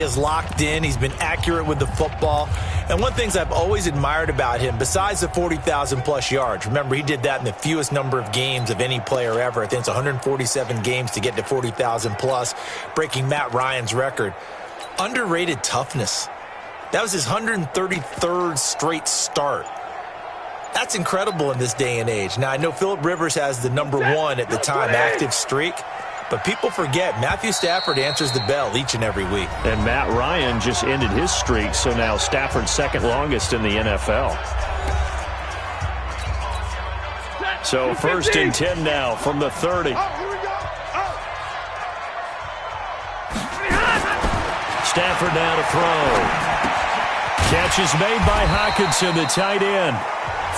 Is locked in. He's been accurate with the football. And one of the things I've always admired about him, besides the 40,000-plus yards, remember, he did that in the fewest number of games of any player ever. I think it's 147 games to get to 40,000-plus, breaking Matt Ryan's record. Underrated toughness. That was his 133rd straight start. That's incredible in this day and age. Now, I know Phillip Rivers has the #1 at the time active streak, but people forget Matthew Stafford answers the bell each and every week. And Matt Ryan just ended his streak, so now Stafford's second longest in the NFL. So 1st and 10 now from the 30. Stafford now to throw. Catch is made by Hockenson, the tight end.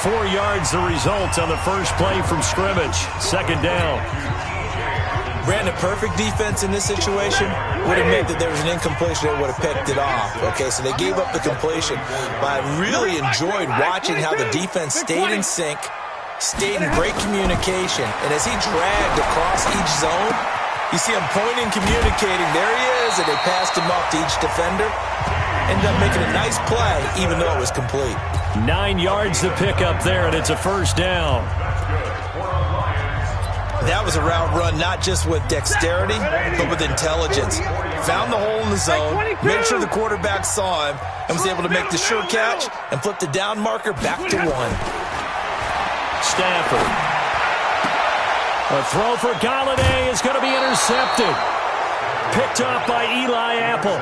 4 yards the result on the first play from scrimmage. 2nd down. Brandon, perfect defense in this situation would have meant that there was an incompletion that would have picked it off. Okay, so they gave up the completion. But I really enjoyed watching how the defense stayed in sync, stayed in great communication. And as he dragged across each zone, you see him pointing, communicating. There he is, and they passed him off to each defender. Ended up making a nice play, even though it was complete. 9 yards to pick up there, and it's a 1st down. That was a route run not just with dexterity, but with intelligence. Found the hole in the zone, made sure the quarterback saw him, and was able to make the sure catch and flip the down marker back to 1. Stafford. A throw for Galladay is going to be intercepted. Picked up by Eli Apple.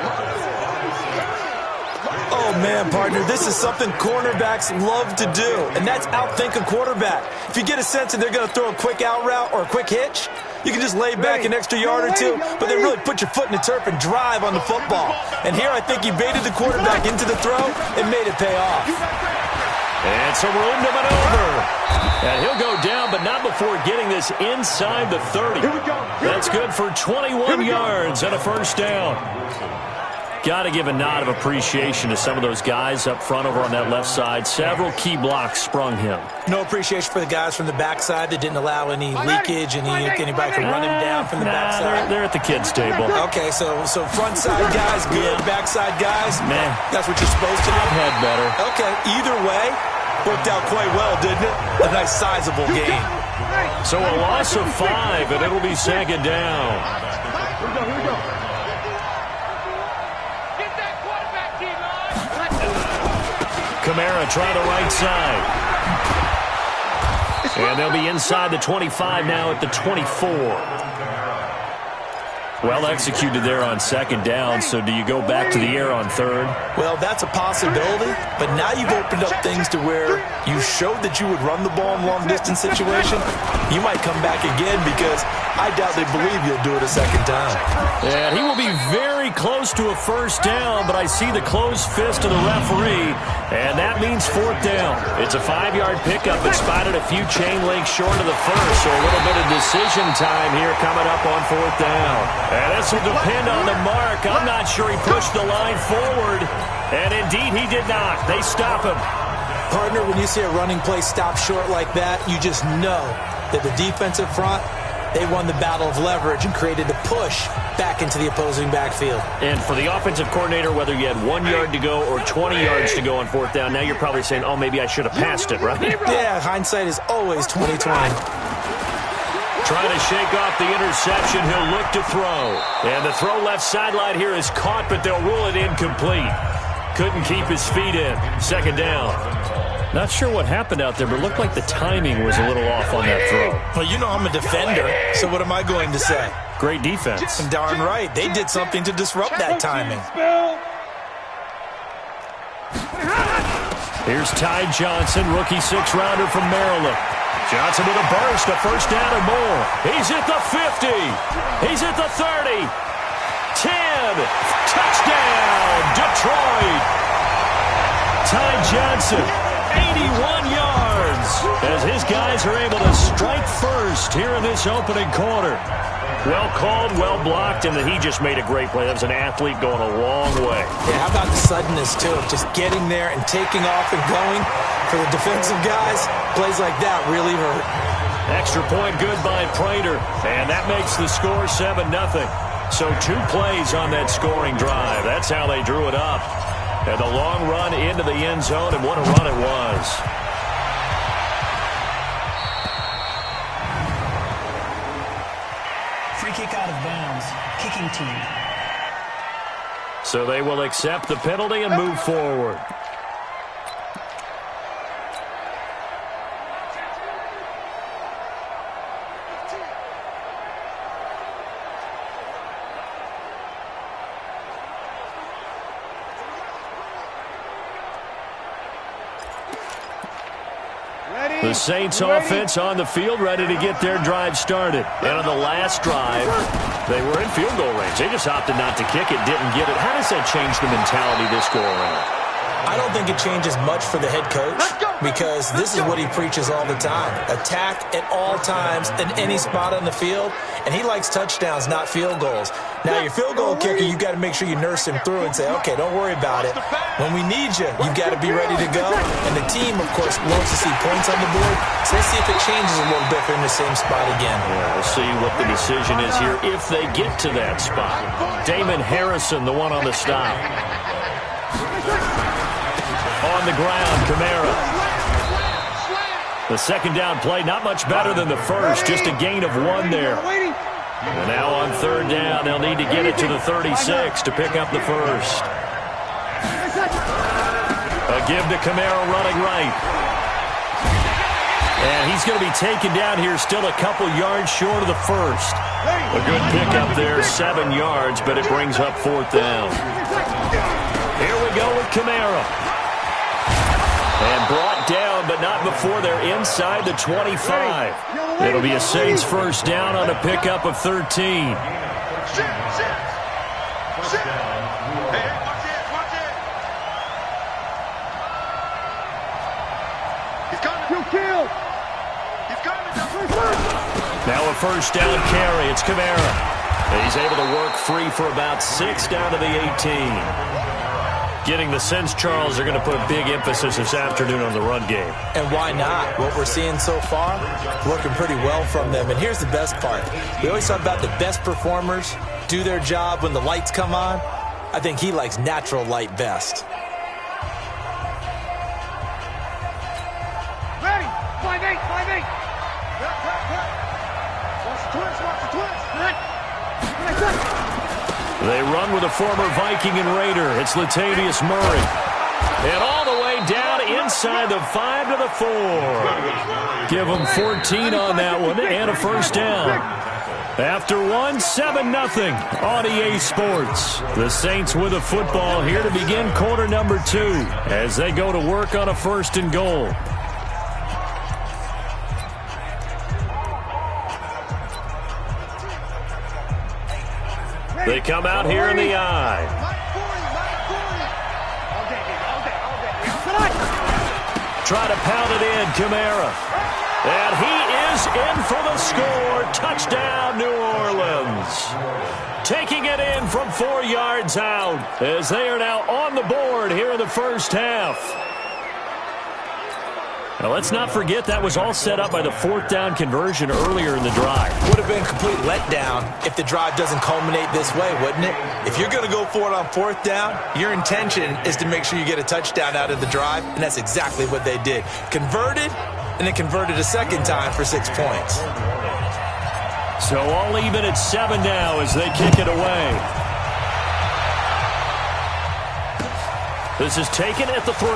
Oh, man, partner, this is something cornerbacks love to do, and that's outthink a quarterback. If you get a sense that they're going to throw a quick out route or a quick hitch, you can just lay back an extra yard or two, but they really put your foot in the turf and drive on the football. And here I think he baited the quarterback into the throw and made it pay off. And some room to maneuver. And he'll go down, but not before getting this inside the 30. That's good for 21 yards and a 1st down. Got to give a nod of appreciation to some of those guys up front over on that left side. Several key blocks sprung him. No appreciation for the guys from the backside that didn't allow any leakage, anybody could run him down from the backside. They're at the kids' table. Okay, so front side guys good, backside guys, man, that's what you're supposed to do. I've had better. Okay, either way, worked out quite well, didn't it? A nice sizable gain. So a loss of 5, and it'll be 2nd down. Here we go. Kamara try the right side. And they'll be inside the 25 now at the 24. Well executed there on 2nd down, so do you go back to the air on 3rd? Well, that's a possibility, but now you've opened up things to where you showed that you would run the ball in long-distance situation. You might come back again because I doubt they believe you'll do it a 2nd time. And he will be very close to a 1st down, but I see the closed fist of the referee, and that means 4th down. It's a 5-yard pickup, but spotted a few chain links short of the 1st, so a little bit of decision time here coming up on 4th down. And this will depend on the mark. I'm not sure he pushed the line forward, and indeed he did not. They stop him. Partner, when you see a running play stop short like that, you just know that the defensive front, they won the battle of leverage and created a push back into the opposing backfield. And for the offensive coordinator, whether you had 1 yard to go or 20 yards to go on 4th down, now you're probably saying, oh, maybe I should have passed it, right? Yeah, hindsight is always 20/20. Trying to shake off the interception. He'll look to throw. And the throw left sideline here is caught, but they'll rule it incomplete. Couldn't keep his feet in. 2nd down. Not sure what happened out there, but it looked like the timing was a little off on that throw. Well, you know I'm a defender, so what am I going to say? Great defense. And darn right. They did something to disrupt that timing. Here's Ty Johnson, rookie 6-rounder from Maryland. Johnson with a burst, a 1st down or more. He's at the 50. He's at the 30. 10. Touchdown, Detroit. Ty Johnson, 81 yards, as his guys are able to strike first here in this opening quarter. Well called, well blocked, and he just made a great play. That was an athlete going a long way. Yeah, how about the suddenness, too, of just getting there and taking off and going? For the defensive guys, plays like that really hurt. Extra point good by Prater, and that makes the score 7-0. So 2 plays on that scoring drive. That's how they drew it up. And a long run into the end zone, and what a run it was. Free kick out of bounds. Kicking team. So they will accept the penalty and move forward. The Saints offense on the field, ready to get their drive started. And on the last drive, they were in field goal range. They just opted not to kick it, didn't get it. How does that change the mentality this go around? I don't think it changes much for the head coach because this is what he preaches all the time. Attack at all times in any spot on the field, and he likes touchdowns, not field goals. Now, your field goal kicker, you've got to make sure you nurse him through and say, okay, don't worry about it. When we need you, you've got to be ready to go. And the team, of course, loves to see points on the board, so let's see if it changes a little bit if they're in the same spot again. Yeah, we'll see what the decision is here if they get to that spot. Damon Harrison, the one on the stop. On the ground, Kamara. The second down play, not much better than the first, just a gain of 1 there. And now on third down, they'll need to get it to the 36 to pick up the first. A give to Kamara running right. And he's going to be taken down here, still a couple yards short of the first. A good pickup there, 7 yards, but it brings up fourth down. Here we go with Kamara. And brought down, but not before they're inside the 25. It'll be a Saints first down on a pickup of 13. Now a first down carry. It's Kamara. He's able to work free for about 6 down to the 18. Getting the sense, Charles, they're going to put a big emphasis this afternoon on the run game. And why not? What we're seeing so far, working pretty well from them. And here's the best part. We always talk about the best performers do their job when the lights come on. I think he likes natural light best. Ready? 5-8, 5-8. Watch the twist, watch the twist. They run with a former Viking and Raider. It's Latavius Murray. And all the way down inside the 5 to the 4. Give them 14 on that one and a first down. After 1, 7-0 on EA Sports. The Saints with a football here to begin quarter number 2 as they go to work on a first and goal. They come out here in the eye. Try to pound it in, Kamara. And he is in for the score. Touchdown, New Orleans. Taking it in from 4 yards out as they are now on the board here in the first half. Now, let's not forget that was all set up by the fourth down conversion earlier in the drive. Would have been a complete letdown if the drive doesn't culminate this way, wouldn't it? If you're going to go for it on fourth down, your intention is to make sure you get a touchdown out of the drive, and that's exactly what they did. Converted, and then converted a second time for 6 points. So all even at 7 now as they kick it away. This is taken at the 3.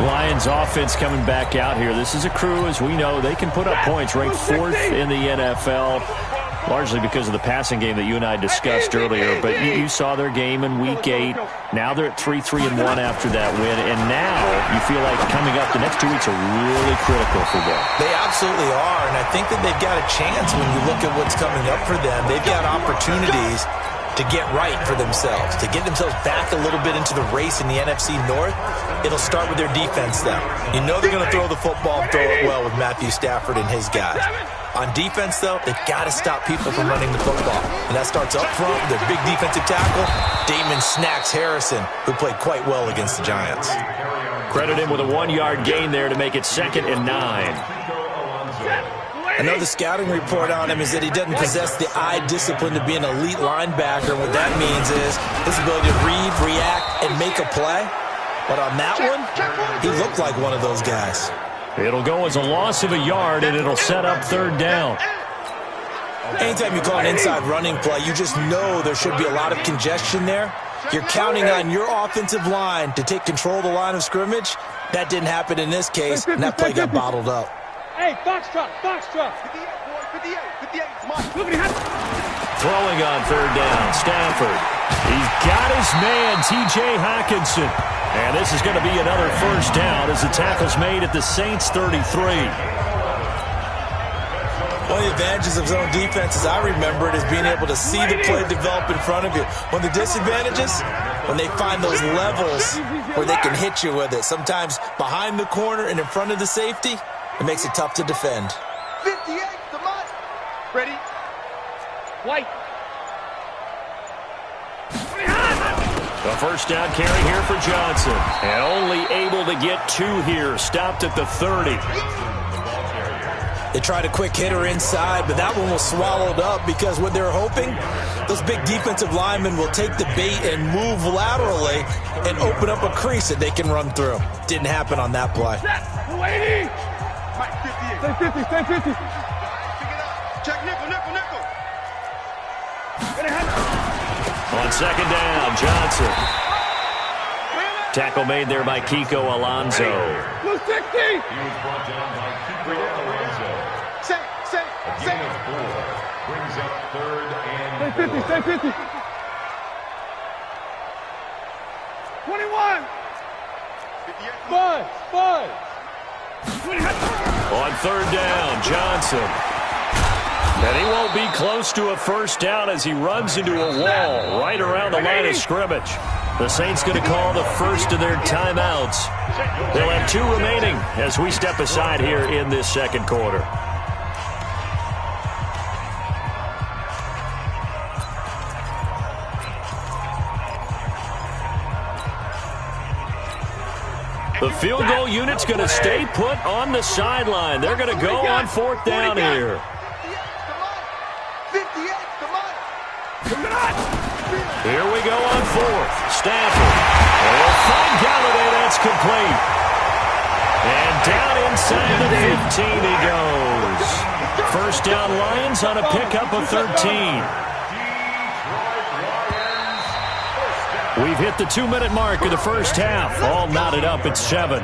Lions offense coming back out here. This is a crew, as we know, they can put up points, ranked 4th in the NFL, largely because of the passing game that you and I discussed earlier. But you saw their game in Week 8. Now they're at 3-3-1 after that win. And now you feel like coming up, the next 2 weeks are really critical for them. They absolutely are, and I think that they've got a chance when you look at what's coming up for them. They've got opportunities to get right for themselves, to get themselves back a little bit into the race in the NFC North. It'll start with their defense, though. You know they're going to throw the football and throw it well with Matthew Stafford and his guys. On defense, though, they've got to stop people from running the football. And that starts up front with their big defensive tackle, Damon Snacks Harrison, who played quite well against the Giants. Credit him with a 1-yard gain there to make it 2nd and 9. I know the scouting report on him is that he doesn't possess the eye discipline to be an elite linebacker. What that means is his ability to read, react, and make a play. But on that one, he looked like one of those guys. It'll go as a loss of a yard, and it'll set up 3rd down. Anytime you call an inside running play, you just know there should be a lot of congestion there. You're counting on your offensive line to take control of the line of scrimmage. That didn't happen in this case, and that play got bottled up. Hey, Foxtrot. 58, Throwing on 3rd down, Stafford. He's got his man, T.J. Hockenson. And this is going to be another 1st down as the tackle's made at the Saints' 33. One of the advantages of zone defense, as I remember it, is being able to see the play develop in front of you. One of the disadvantages, when they find those levels where they can hit you with it, sometimes behind the corner and in front of the safety, it makes it tough to defend. 58, ready? White. A 1st down carry here for Johnson. And only able to get 2 here. Stopped at the 30. They tried a quick hitter inside, but that one was swallowed up because what they're hoping, those big defensive linemen will take the bait and move laterally and open up a crease that they can run through. Didn't happen on that play. Stay 50. Check nickel. On 2nd down, Johnson. Tackle made there by Kiko Alonso. Blue 60. He was brought down by Kiko Alonso. Say. Gain of 4 brings up 3rd and 4. Stay 50. 21. 5. On 3rd down, Johnson. And he won't be close to a 1st down as he runs into a wall right around the line of scrimmage. The Saints going to call the first of their timeouts. They'll have 2 remaining as we step aside here in this 2nd quarter. The field goal unit's going to stay put on the sideline. They're going to go on 4th down here. Here we go on 4th. Stafford. Oh, fine Galladay, that's complete. And down inside the 15 he goes. 1st down Lions on a pickup of 13. We've hit the 2-minute mark of the 1st half. All knotted up at 7.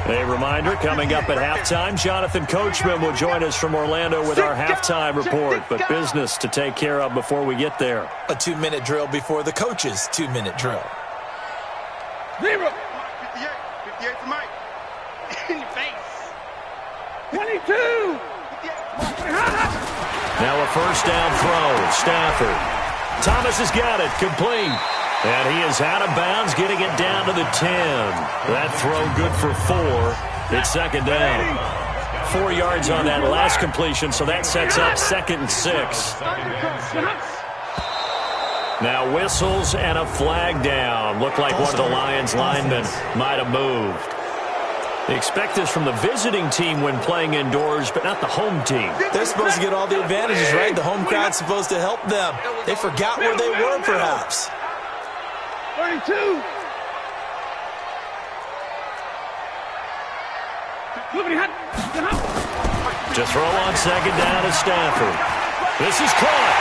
A reminder, coming up at halftime, Jonathan Coachman will join us from Orlando with our halftime report, but business to take care of before we get there. A 2-minute drill before the coach's 2-minute drill. 0. 58 for Mike. In your face. 22. Now a 1st down throw. Stafford. Thomas has got it. Complete. And he is out of bounds, getting it down to the 10. That throw good for 4. It's 2nd down. 4 yards on that last completion, so that sets up 2nd and 6. Now whistles and a flag down. Looked like one of the Lions linemen might have moved. They expect this from the visiting team when playing indoors, but not the home team. They're supposed to get all the advantages, right? The home crowd's supposed to help them. They forgot where they were, perhaps. 32. To throw on 2nd down is Stafford. This is caught.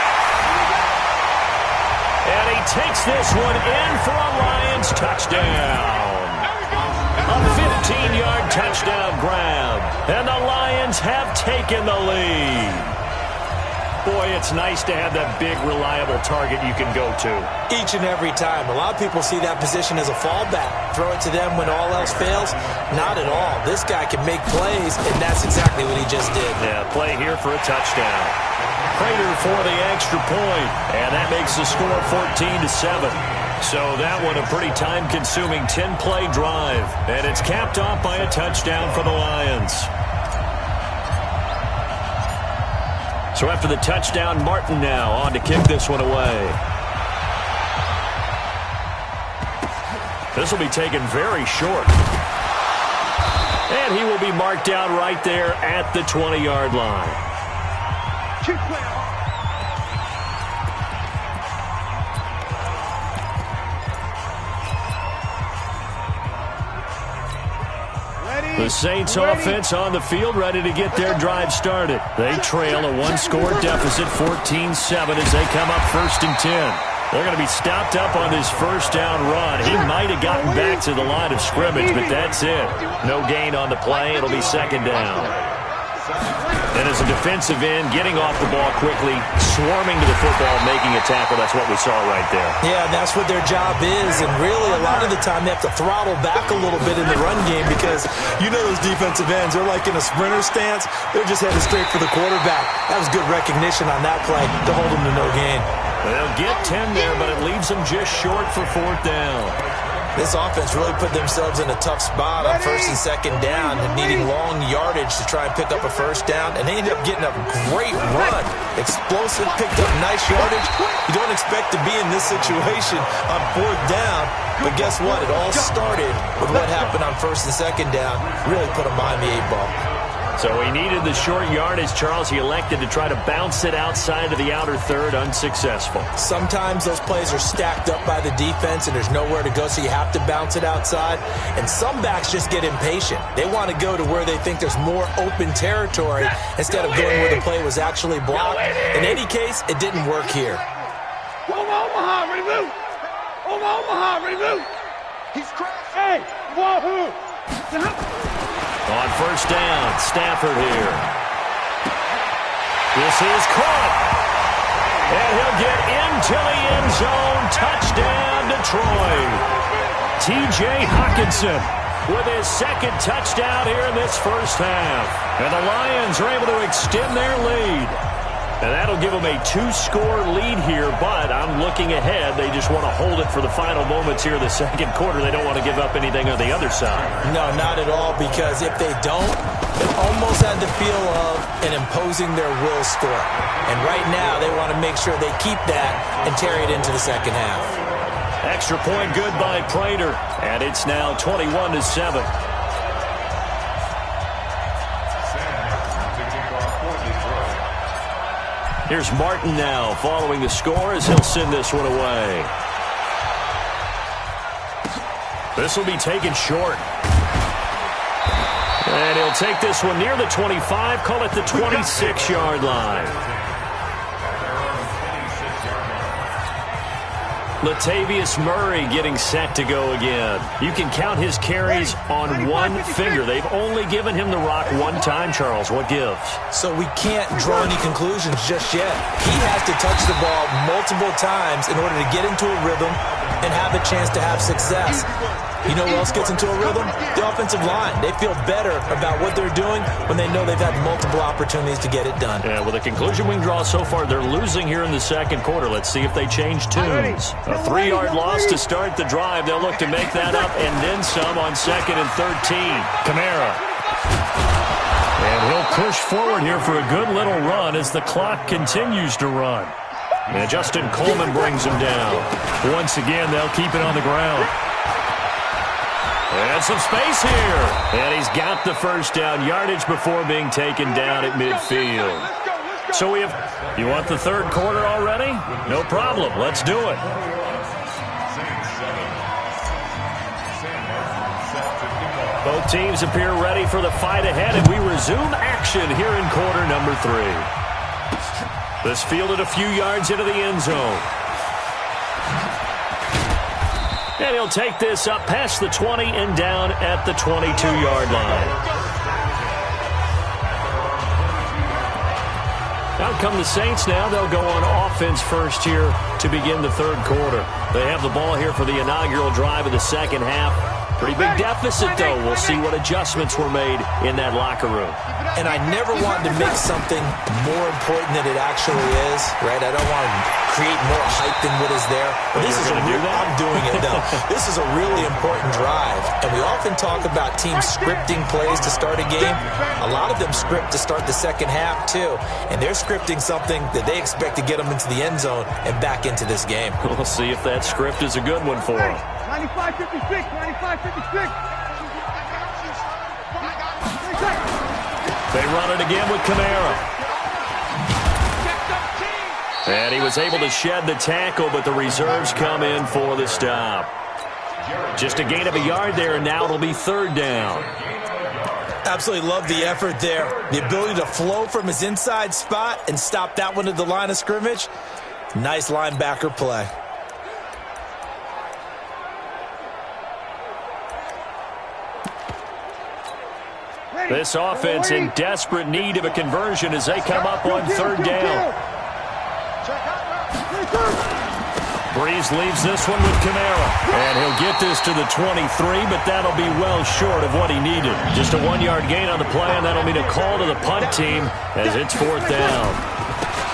And he takes this one in for a Lions touchdown. A 15-yard touchdown grab. And the Lions have taken the lead. Boy, it's nice to have that big, reliable target you can go to. Each and every time. A lot of people see that position as a fallback. Throw it to them when all else fails. Not at all. This guy can make plays, and that's exactly what he just did. Yeah, play here for a touchdown. Prater for the extra point, and that makes the score 14-7. So that one a pretty time-consuming 10-play drive, and it's capped off by a touchdown for the Lions. So after the touchdown, Martin now on to kick this one away. This will be taken very short. And he will be marked down right there at the 20-yard line. The Saints offense on the field, ready to get their drive started. They trail a one-score deficit, 14-7, as they come up 1st and 10. They're going to be stopped up on this first down run. He might have gotten back to the line of scrimmage, but that's it. No gain on the play. It'll be 2nd down. And as a defensive end, getting off the ball quickly, swarming to the football, making a tackle, that's what we saw right there. Yeah, that's what their job is, and really a lot of the time they have to throttle back a little bit in the run game because you know those defensive ends, they're like in a sprinter stance. They're just headed straight for the quarterback. That was good recognition on that play to hold them to no gain. They'll get 10 there, but it leaves them just short for 4th down. This offense really put themselves in a tough spot on 1st and 2nd down and needing long yardage to try and pick up a first down, and they ended up getting a great run. Explosive, picked up nice yardage. You don't expect to be in this situation on 4th down, but guess what? It all started with what happened on 1st and 2nd down. Really put them behind the 8 ball. So he needed the short yardage, Charles. He elected to try to bounce it outside of the outer third, unsuccessful. Sometimes those plays are stacked up by the defense and there's nowhere to go, so you have to bounce it outside. And some backs just get impatient. They want to go to where they think there's more open territory instead of going where the play was actually blocked. In any case, it didn't work here. Omaha, ready move! Omaha, ready move! He's cracked. Hey, wahoo! On 1st down, Stafford here. This is caught. And he'll get into the end zone. Touchdown, Detroit. T.J. Hockenson with his 2nd touchdown here in this first half. And the Lions are able to extend their lead. And that'll give them a 2-score lead here, but I'm looking ahead. They just want to hold it for the final moments here in the 2nd quarter. They don't want to give up anything on the other side. No, not at all, because if they don't, it almost had the feel of an imposing their will score. And right now, they want to make sure they keep that and carry it into the 2nd half. Extra point good by Prater, and it's now 21-7. Here's Martin now following the score as he'll send this one away. This will be taken short. And he'll take this one near the 25, call it the 26-yard line. Latavius Murray getting set to go again. You can count his carries on one finger. They've only given him the rock one time, Charles. What gives? So we can't draw any conclusions just yet. He has to touch the ball multiple times in order to get into a rhythm and have a chance to have success. You know who else gets into a rhythm? The offensive line. They feel better about what they're doing when they know they've had multiple opportunities to get it done. Yeah, well, the conclusion we can draw so far, they're losing here in the 2nd quarter. Let's see if they change tunes. A 3-yard loss to start the drive. They'll look to make that up and then some on 2nd and 13. Kamara. And he'll push forward here for a good little run as the clock continues to run. And Justin Coleman brings him down. Once again, they'll keep it on the ground. And some space here. And he's got the first down yardage before being taken down at midfield. So we have, you want the 3rd quarter already? No problem. Let's do it. Both teams appear ready for the fight ahead, and we resume action here in quarter number 3. This fielded a few yards into the end zone. And he'll take this up past the 20 and down at the 22-yard line. Out come the Saints now. They'll go on offense first here to begin the third quarter. They have the ball here for the inaugural drive of the second half. Pretty big deficit, though. We'll see what adjustments were made in that locker room. And I never wanted to make something more important than it actually is, right? I don't want to create more hype than what is there. But this is I'm doing it, though. This is a really important drive. And we often talk about teams scripting plays to start a game. A lot of them script to start the second half, too. And they're scripting something that they expect to get them into the end zone and back into this game. We'll see if that script is a good one for them. 95-56, 95-56. They run it again with Kamara. And he was able to shed the tackle, but the reserves come in for the stop. Just a gain of a yard there, and now it'll be third down. Absolutely love the effort there. The ability to flow from his inside spot and stop that one at the line of scrimmage. Nice linebacker play. This offense in desperate need of a conversion as they come up on third down. Breeze leaves this one with Kamara. And he'll get this to the 23, but that'll be well short of what he needed. Just a 1-yard gain on the play, and that'll mean a call to the punt team as it's fourth down.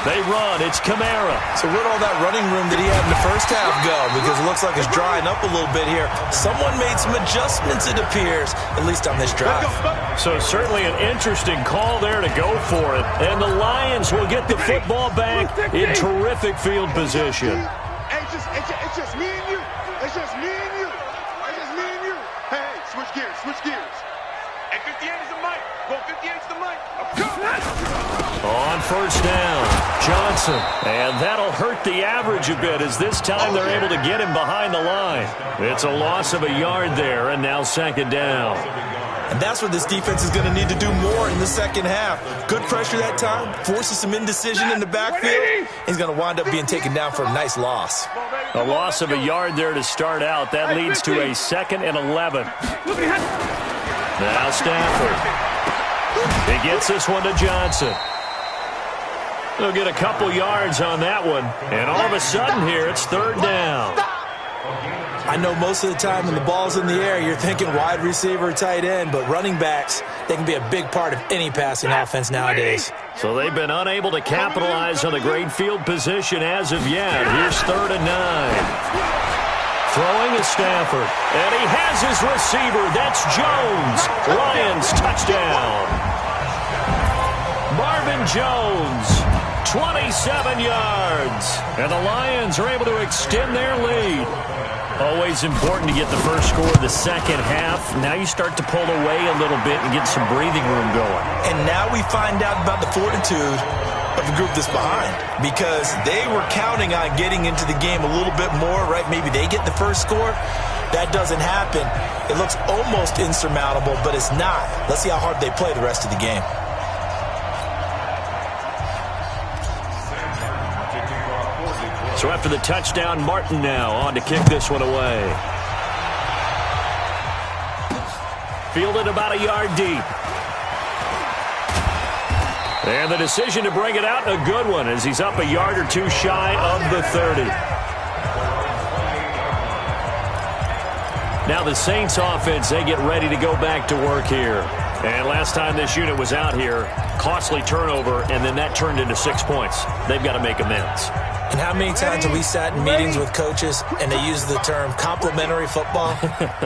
They run. It's Kamara. So where'd all that running room that he had in the first half go? Because it looks like it's drying up a little bit here. Someone made some adjustments, it appears, at least on this drive. So certainly an interesting call there to go for it. And the Lions will get the football back in terrific field position. It's just me and you. It's just me and you. It's just me and you. Hey, switch gears, switch gears. And 58 is the mic. Go 58 is the mic. On first down, Johnson. And that'll hurt the average a bit as this time they're able to get him behind the line. It's a loss of a yard there, and now second down. And that's what this defense is going to need to do more in the second half. Good pressure that time, forces some indecision in the backfield. He's going to wind up being taken down for a nice loss. A loss of a yard there to start out. That leads to a 2nd and 11. Now Stafford. He gets this one to Johnson. They'll get a couple yards on that one. And all of a sudden here, it's third down. I know most of the time when the ball's in the air, you're thinking wide receiver, tight end, but running backs, they can be a big part of any passing offense nowadays. So they've been unable to capitalize on the great field position as of yet. Here's 3rd and 9. Throwing is Stafford. And he has his receiver. That's Jones. Lions touchdown. Marvin Jones, 27 yards. And the Lions are able to extend their lead. Always important to get the first score of the second half. Now you start to pull away a little bit and get some breathing room going. And now we find out about the fortitude of the group that's behind, because they were counting on getting into the game a little bit more, right? Maybe they get the first score. That doesn't happen. It looks almost insurmountable, but it's not. Let's see how hard they play the rest of the game. So after the touchdown, Martin now on to kick this one away. Fielded about a yard deep. And the decision to bring it out, a good one, as he's up a yard or two shy of the 30. Now the Saints offense, they get ready to go back to work here. And last time this unit was out here, costly turnover, and then that turned into 6 points. They've got to make amends. And how many times have we sat in meetings with coaches and they use the term complementary football?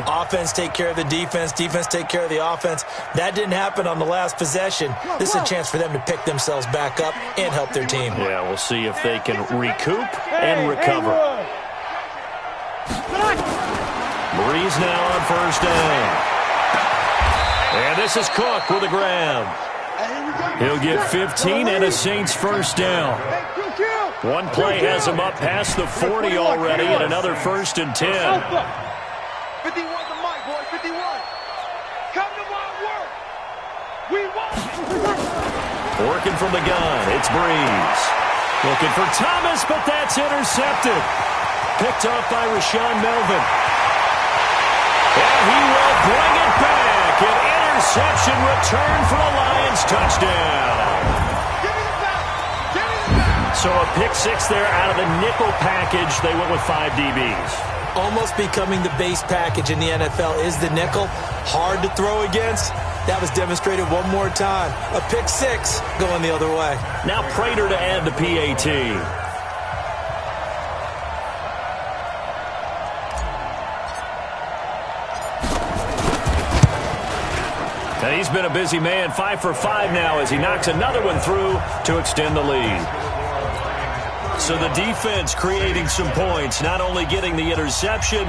Offense take care of the defense, defense take care of the offense. That didn't happen on the last possession. This is a chance for them to pick themselves back up and help their team. Yeah, we'll see if they can recoup and recover. Breeze now on first down. And this is Cook with a grab. He'll get 15 and a Saints first down. One play has him up past the 40 already, and another 1st and 10. 51 the mic, boy, 51. Come to my work. We want it. Working from the gun, it's Breeze. Looking for Thomas, but that's intercepted. Picked off by Rashawn Melvin. And he will bring it back. An interception return for a Lions touchdown. So a pick six there out of the nickel package. They went with 5 DBs. Almost becoming the base package in the NFL is the nickel. Hard to throw against. That was demonstrated one more time. A pick six going the other way. Now Prater to add the PAT. And he's been a busy man, 5 for 5 now as he knocks another one through to extend the lead. So the defense creating some points, not only getting the interception,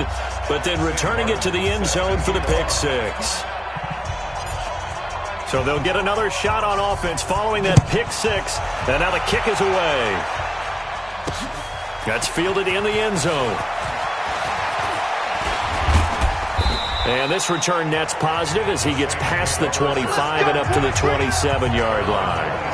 but then returning it to the end zone for the pick six. So they'll get another shot on offense following that pick six. And now the kick is away. That's fielded in the end zone. And this return net's positive as he gets past the 25 and up to the 27-yard line.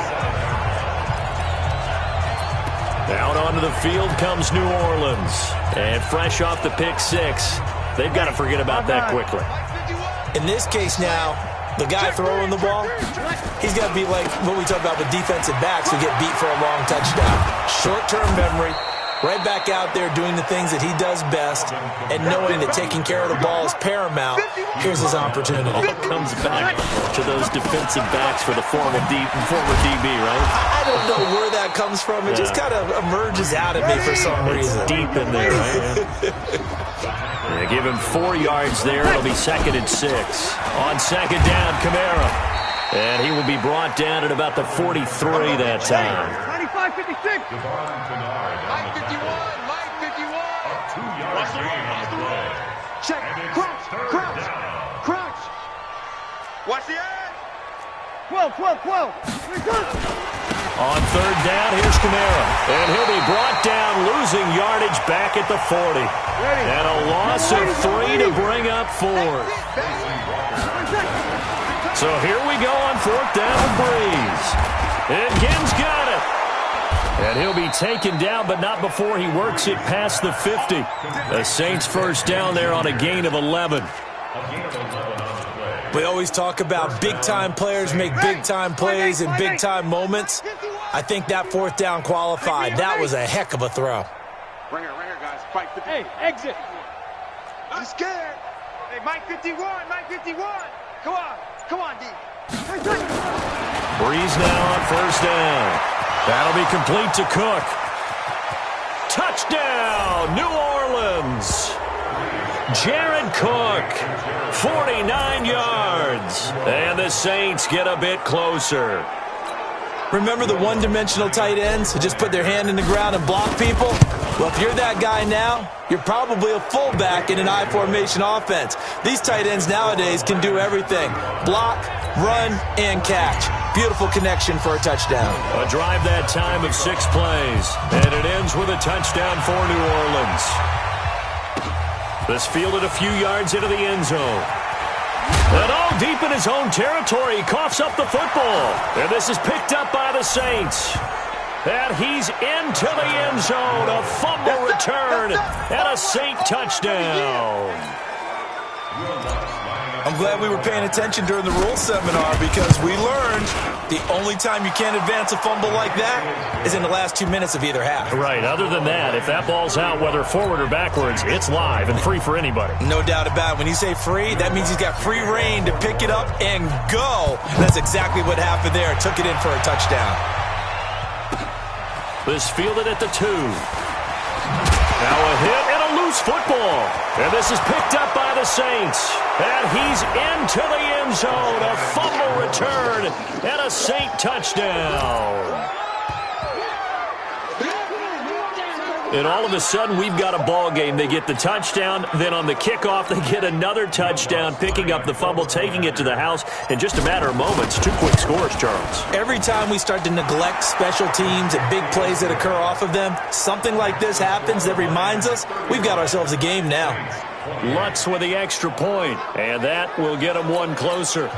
Out onto the field comes New Orleans. And fresh off the pick six, they've got to forget about that quickly. In this case now, the guy throwing the ball, he's got to be like what we talk about with defensive backs who get beat for a long touchdown. Short-term memory, right back out there doing the things that he does best, and knowing that taking care of the ball is paramount. Here's his opportunity. All comes back to those defensive backs for the former DB, right? I don't know where that comes from. It just kind of emerges out of me for some reason. It's deep in there, right? They give him 4 yards there. It'll be 2nd and 6. On second down, Kamara. And he will be brought down at about the 43 that time. 95-56. Mike 51. Mike 51. A 2-yard gain on the play. Check. Crouch. Watch the edge. 12. On third down, here's Kamara. And he'll be brought down, losing yardage back at the 40. And a loss of 3 to bring up 4. So here we go on 4th down with Breeze. And Gibbs got it. And he'll be taken down, but not before he works it past the 50. The Saints first down there on a gain of 11. We always talk about big-time players make big-time plays in big-time moments. I think that 4th down qualified. That was a heck of a throw. Right here, guys. Fight 50. Hey, exit. I'm scared. Hey, Mike 51. Come on, D. Breeze now on first down. That'll be complete to Cook. Touchdown, New Orleans. Jared Cook, 49 yards. And the Saints get a bit closer. Remember the one-dimensional tight ends who just put their hand in the ground and block people? Well, if you're that guy now, you're probably a fullback in an I-formation offense. These tight ends nowadays can do everything. Block, run, and catch. Beautiful connection for a touchdown. A drive that time of 6 plays. And it ends with a touchdown for New Orleans. This fielded a few yards into the end zone. And all deep in his own territory, he coughs up the football. And this is picked up by the Saints. And he's into the end zone. A fumble return and a Saint touchdown. I'm glad we were paying attention during the rules seminar because we learned the only time you can't advance a fumble like that is in the last 2 minutes of either half. Right. Other than that, if that ball's out, whether forward or backwards, it's live and free for anybody. No doubt about it. When you say free, that means he's got free reign to pick it up and go. That's exactly what happened there. Took it in for a touchdown. This fielded at the 2. Now a hit and a loose football. And this is picked up by the Saints. And he's into the end zone. A fumble return and a Saint touchdown. And all of a sudden, we've got a ball game. They get the touchdown. Then on the kickoff, they get another touchdown, picking up the fumble, taking it to the house in just a matter of moments. 2 quick scores, Charles. Every time we start to neglect special teams and big plays that occur off of them, something like this happens that reminds us we've got ourselves a game now. Lutz with the extra point, and that will get them one closer.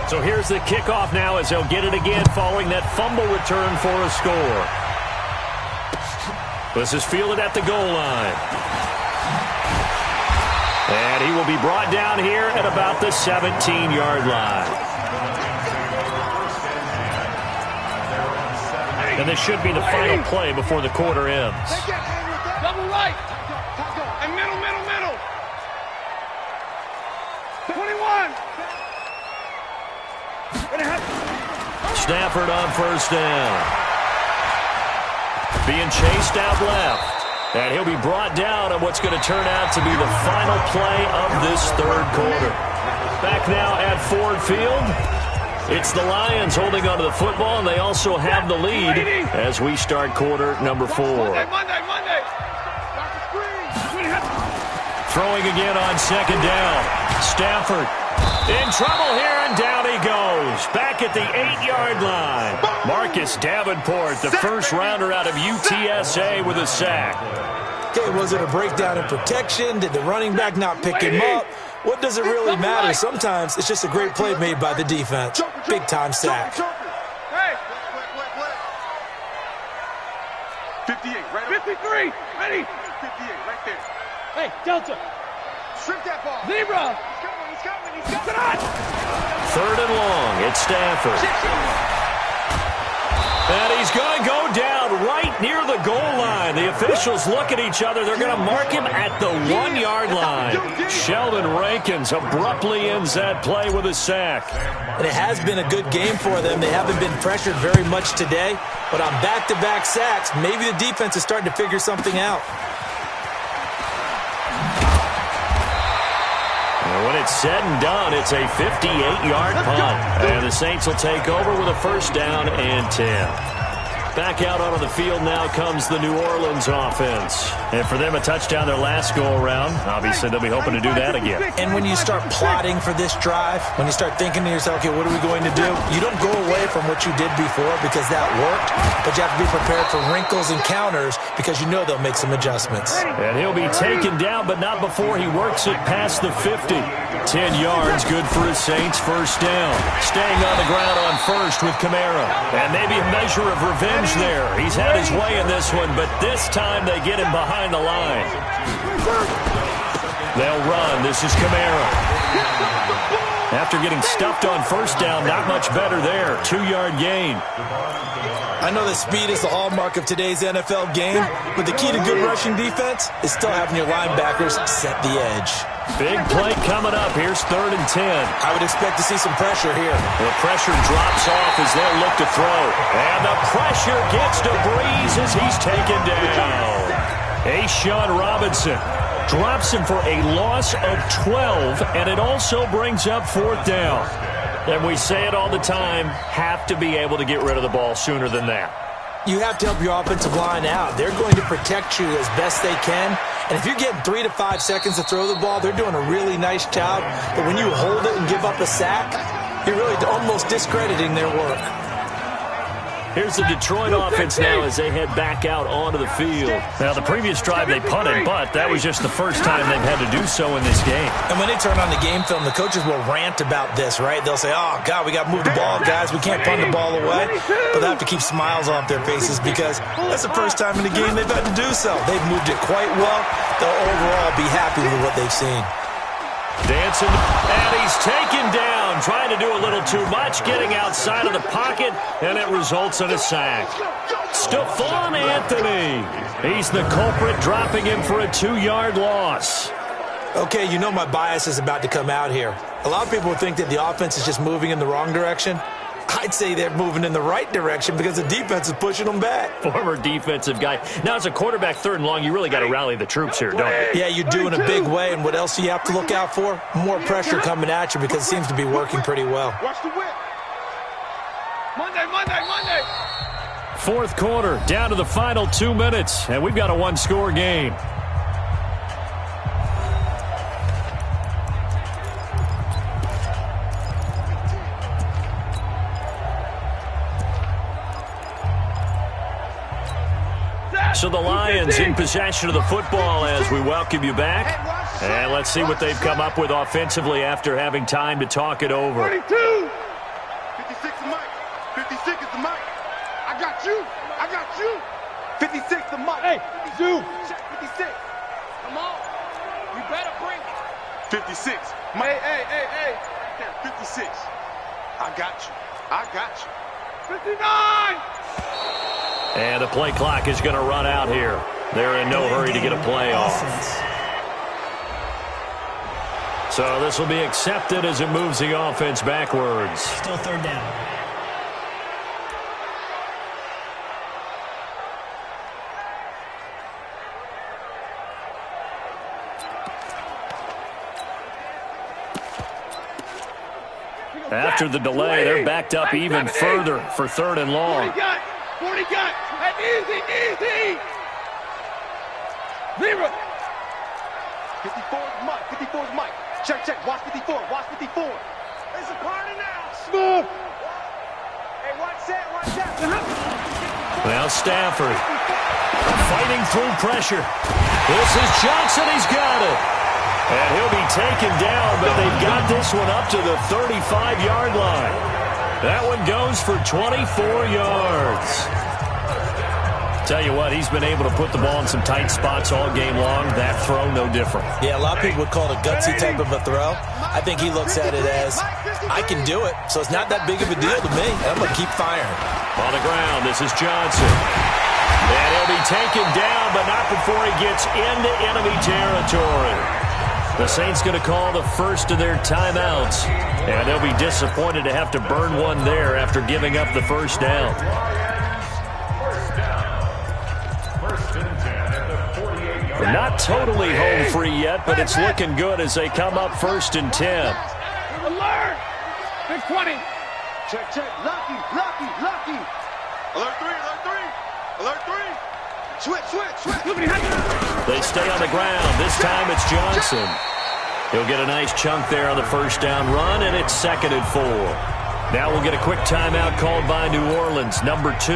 So here's the kickoff now as they'll get it again following that fumble return for a score. This is fielded at the goal line. And he will be brought down here at about the 17-yard line. And this should be the final play before the quarter ends. Double right. And middle. 21. Stafford on first down. Being chased out left. And he'll be brought down on what's going to turn out to be the final play of this third quarter. Back now at Ford Field. It's the Lions holding onto the football, and they also have the lead as we start quarter number 4. Monday. Throwing again on second down. Stafford in trouble here, and down he goes. Back at the 8-yard line. Marcus Davenport, the first rounder out of UTSA, with a sack. Okay, was it a breakdown in protection? Did the running back not pick him up? What does it really matter? Sometimes it's just a great play made by the defense. Big-time sack. Hey. 58, right? 53, ready. 58, right there. Hey, Delta. Strip that ball. Zebra. He's coming. Third and long. It's Stafford. And he's going to go down right near the goal line. The officials look at each other. They're going to mark him at the 1-yard line. Sheldon Rankins abruptly ends that play with a sack. And it has been a good game for them. They haven't been pressured very much today. But on back-to-back sacks, maybe the defense is starting to figure something out. And when it's said and done, it's a 58-yard punt. And the Saints will take over with a first down and 10. Back out onto the field now comes the New Orleans offense. And for them, a touchdown their last go-around. Obviously, they'll be hoping to do that again. And when you start plotting for this drive, when you start thinking to yourself, okay, what are we going to do? You don't go away from what you did before because that worked, but you have to be prepared for wrinkles and counters because you know they'll make some adjustments. And he'll be taken down, but not before he works it past the 50. 10 yards, good for his Saints first down. Staying on the ground on first with Kamara. And maybe a measure of revenge there. He's had his way in this one, but this time they get him behind the line. They'll run. This is Kamara. After getting stuffed on first down, not much better there. 2-yard gain. I know that speed is the hallmark of today's NFL game, but the key to good rushing defense is still having your linebackers set the edge. Big play coming up. Here's 3rd and 10. I would expect to see some pressure here. The pressure drops off as they'll look to throw. And the pressure gets to Breeze as he's taken down. A'Shawn Robinson drops him for a loss of 12, and it also brings up 4th down. And we say it all the time, have to be able to get rid of the ball sooner than that. You have to help your offensive line out. They're going to protect you as best they can. And if you're getting 3 to 5 seconds to throw the ball, they're doing a really nice job. But when you hold it and give up a sack, you're really almost discrediting their work. Here's the Detroit offense now as they head back out onto the field. Now, the previous drive they punted, but that was just the first time they've had to do so in this game. And when they turn on the game film, the coaches will rant about this, right? They'll say, oh, God, we got to move the ball, guys. We can't punt the ball away. But they have to keep smiles off their faces because that's the first time in the game they've had to do so. They've moved it quite well. They'll overall be happy with what they've seen. Dancing, and he's taken down, trying to do a little too much, getting outside of the pocket, and it results in a sack. Stephon Anthony, he's the culprit, dropping him for a 2-yard loss. Okay, you know my bias is about to come out here. A lot of people think that the offense is just moving in the wrong direction. I'd say they're moving in the right direction because the defense is pushing them back. Former defensive guy. Now, as a quarterback, 3rd and long, you really got to rally the troops here, don't you? Yeah, you do in a big way. And what else do you have to look out for? More pressure coming at you because it seems to be working pretty well. Watch the whip. Monday. 4th quarter, down to the final 2 minutes, and we've got a 1-score game. So the Lions in possession of the football as we welcome you back. And let's see what they've come up with offensively after having time to talk it over. 42. 56 the mic. 56 is the mic. I got you. 56 the mic. Hey, Zoo. Check 56. Come on. You better bring it. 56. Hey. 56. I got you. 59. And the play clock is going to run out here. They're in no hurry to get a play off. So this will be accepted as it moves the offense backwards. Still third down. After the delay, they're backed up even further for third and long. 40 got. Easy. Zero. 54 is Mike. 54 is Mike. Check. Watch 54. Watch 54. It's a corner now. Smooth. Hey, watch that. Now Stafford fighting through pressure. This is Johnson. He's got it. And he'll be taken down, but they've got this one up to the 35-yard line. That one goes for 24 yards. Tell you what, he's been able to put the ball in some tight spots all game long. That throw, no different. Yeah, a lot of people would call it a gutsy type of a throw. I think he looks at it as, I can do it, so it's not that big of a deal to me. I'm going to keep firing. On the ground, this is Johnson. And he'll be taken down, but not before he gets into enemy territory. The Saints going to call the first of their timeouts, and they'll be disappointed to have to burn one there after giving up the first down. They're not totally home free yet, but it's looking good as they come up 1st and 10. Alert! Big 20. Check. Lucky. Alert 3. Switch. They stay on the ground. This time it's Johnson. He'll get a nice chunk there on the first down run, and it's 2nd and 4. Now we'll get a quick timeout called by New Orleans, number 2,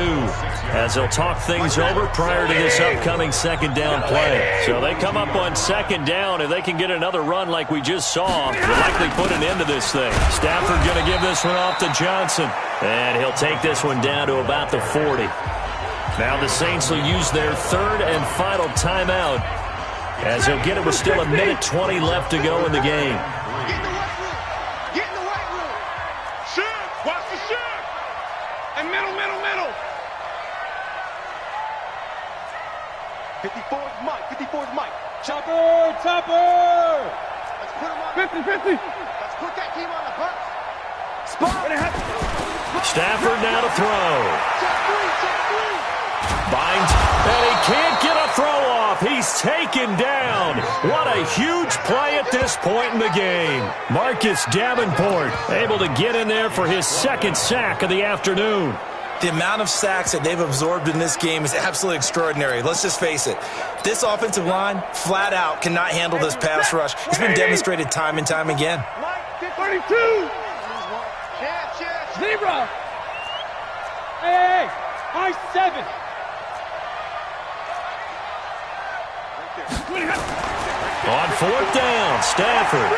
as they'll talk things over prior to this upcoming 2nd down play. So they come up on 2nd down. If they can get another run like we just saw, they'll likely put an end to this thing. Stafford going to give this one off to Johnson, and he'll take this one down to about the 40. Now the Saints will use their 3rd and final timeout, as they'll get it with still 1:20 left to go in the game. Get in the right room. Shift. Watch the shift. And middle. 54 is Mike. Chopper. Let's put him on 50. Let's put that team on the hunt. Spot. Stafford now to throw. Check three. Binds, and he can't get a throw off. He's taken down. What a huge play at this point in the game. Marcus Davenport able to get in there for his 2nd sack of the afternoon. The amount of sacks that they've absorbed in this game is absolutely extraordinary. Let's just face it. This offensive line, flat out, cannot handle this pass rush. It's been demonstrated time and time again. 32. Zebra. Hey. I-7. On 4th down, Stafford.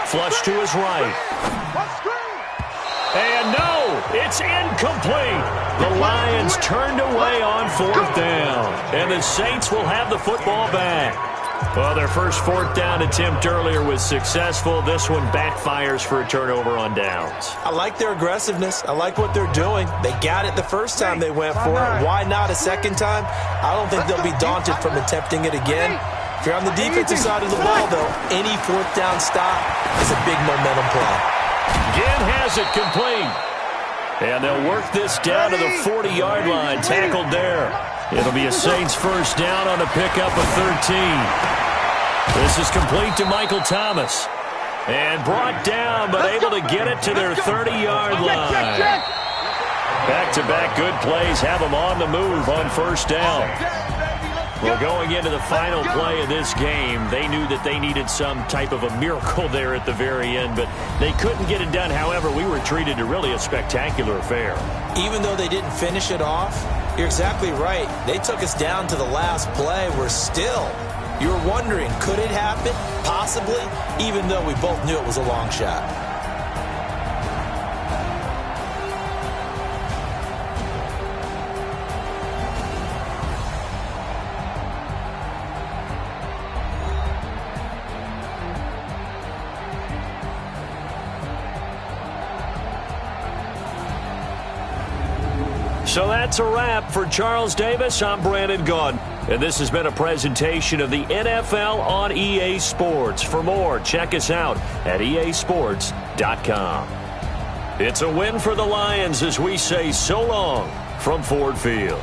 Flush to his right. And no, it's incomplete. The Lions turned away on 4th down, and the Saints will have the football back. Well, their first 4th down attempt earlier was successful. This one backfires for a turnover on downs. I like their aggressiveness. I like what they're doing. They got it the first time they went for it. Why not a second time? I don't think they'll be daunted from attempting it again. If you're on the defensive side of the ball, though, any 4th down stop is a big momentum play. Ginn has it complete. And they'll work this down to the 40-yard line, tackled there. It'll be a Saints first down on a pickup of 13. This is complete to Michael Thomas. And brought down, but able to get it to their 30-yard line. Back-to-back good plays have them on the move on first down. Well, going into the final play of this game, they knew that they needed some type of a miracle there at the very end, but they couldn't get it done. However, we were treated to really a spectacular affair. Even though they didn't finish it off, you're exactly right. They took us down to the last play. We're still, you were wondering, could it happen? Possibly, even though we both knew it was a long shot. So that's a wrap for Charles Davis. I'm Brandon Gaudin, and this has been a presentation of the NFL on EA Sports. For more, check us out at easports.com. It's a win for the Lions as we say so long from Ford Field.